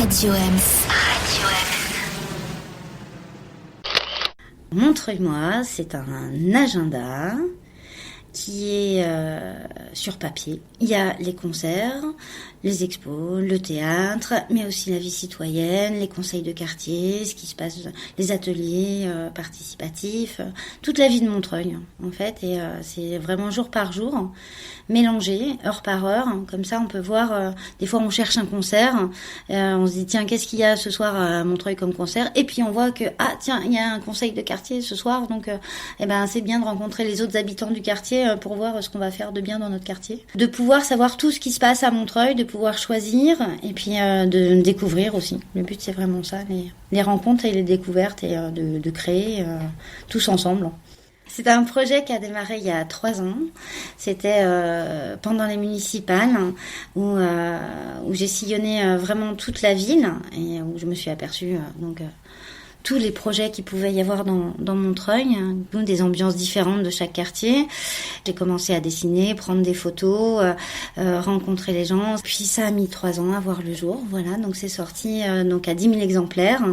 Radio Ems. Radio Ems. Montreuil-moi, c'est un agenda qui est sur papier. Il y a les concerts, les expos, le théâtre, mais aussi la vie citoyenne, les conseils de quartier, ce qui se passe, les ateliers participatifs, toute la vie de Montreuil en fait. Et c'est vraiment jour par jour, mélangé, heure par heure. Comme ça, on peut voir. Des fois, on cherche un concert, on se dit tiens, qu'est-ce qu'il y a ce soir à Montreuil comme concert ? Et puis on voit que tiens, il y a un conseil de quartier ce soir, donc c'est bien de rencontrer les autres habitants du quartier pour voir ce qu'on va faire de bien dans notre quartier, de pouvoir savoir tout ce qui se passe à Montreuil, de pouvoir choisir et puis de découvrir aussi. Le but, c'est vraiment ça, les rencontres et les découvertes et de créer tous ensemble. C'est un projet qui a démarré il y a 3 ans. C'était pendant les municipales où j'ai sillonné vraiment toute la ville et où je me suis aperçue tous les projets qu'il pouvait y avoir dans Montreuil, des ambiances différentes de chaque quartier. J'ai commencé à dessiner, prendre des photos, rencontrer les gens. Puis ça a mis 3 ans à voir le jour. Voilà, donc c'est sorti à 10 000 exemplaires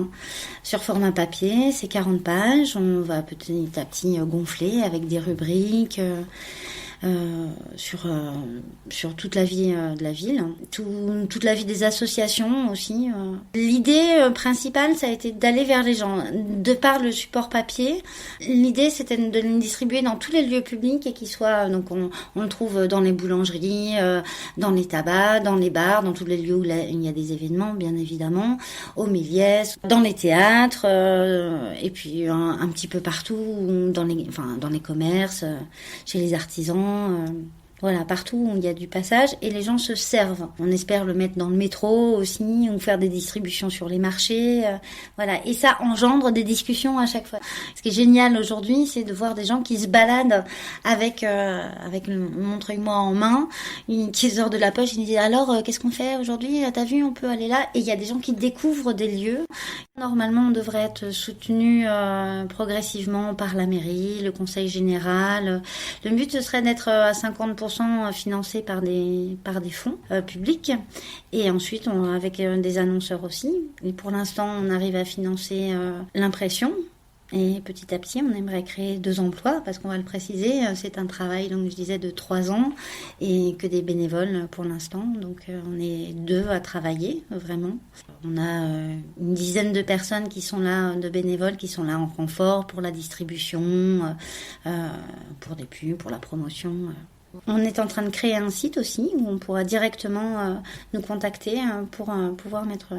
sur format papier. C'est 40 pages. On va petit à petit gonfler avec des rubriques. Sur toute la vie de la ville, toute la vie des associations aussi. L'idée principale, ça a été d'aller vers les gens. De par le support papier, l'idée c'était de le distribuer dans tous les lieux publics et qu'il soit, donc on le trouve dans les boulangeries, dans les tabacs, dans les bars, dans tous les lieux où il y a des événements, bien évidemment, au Méliès, dans les théâtres, et puis un petit peu partout, dans les commerces, chez les artisans. Voilà, partout où il y a du passage et les gens se servent. On espère le mettre dans le métro aussi ou faire des distributions sur les marchés. Voilà, et ça engendre des discussions à chaque fois. Ce qui est génial aujourd'hui, c'est de voir des gens qui se baladent avec le Montreuil-moi en main, qui sortent de la poche, ils disent alors qu'est-ce qu'on fait aujourd'hui ? T'as vu, on peut aller là. Et il y a des gens qui découvrent des lieux. Normalement, on devrait être soutenu progressivement par la mairie, le conseil général. Le but, ce serait d'être à 50% financé par des fonds publics et ensuite avec des annonceurs aussi. Et pour l'instant, on arrive à financer l'impression. Et petit à petit, on aimerait créer 2 emplois, parce qu'on va le préciser, c'est un travail, donc je disais, de 3 ans, et que des bénévoles pour l'instant. Donc on est 2 à travailler, vraiment. On a une dizaine de personnes qui sont là, de bénévoles, qui sont là en renfort pour la distribution, pour des pubs, pour la promotion. On est en train de créer un site aussi, où on pourra directement nous contacter pour pouvoir mettre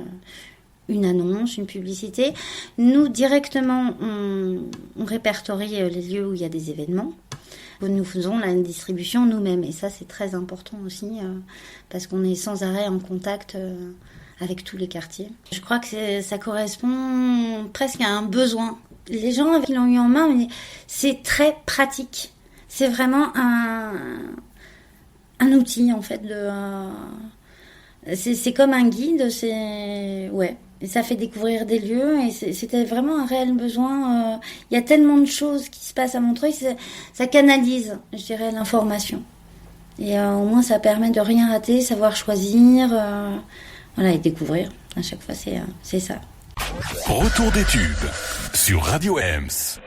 une annonce, une publicité. Nous, directement, on répertorie les lieux où il y a des événements. Nous faisons la distribution nous-mêmes. Et ça, c'est très important aussi, parce qu'on est sans arrêt en contact avec tous les quartiers. Je crois que ça correspond presque à un besoin. Les gens qui l'ont eu en main, c'est très pratique. C'est vraiment un outil, en fait. C'est comme un guide, ouais. Et ça fait découvrir des lieux et c'était vraiment un réel besoin. Il y a tellement de choses qui se passent à Montreuil, ça canalise, je dirais, l'information. Et au moins, ça permet de rien rater, savoir choisir, et découvrir. À chaque fois, c'est ça. Retour des tubes sur Radio Ems.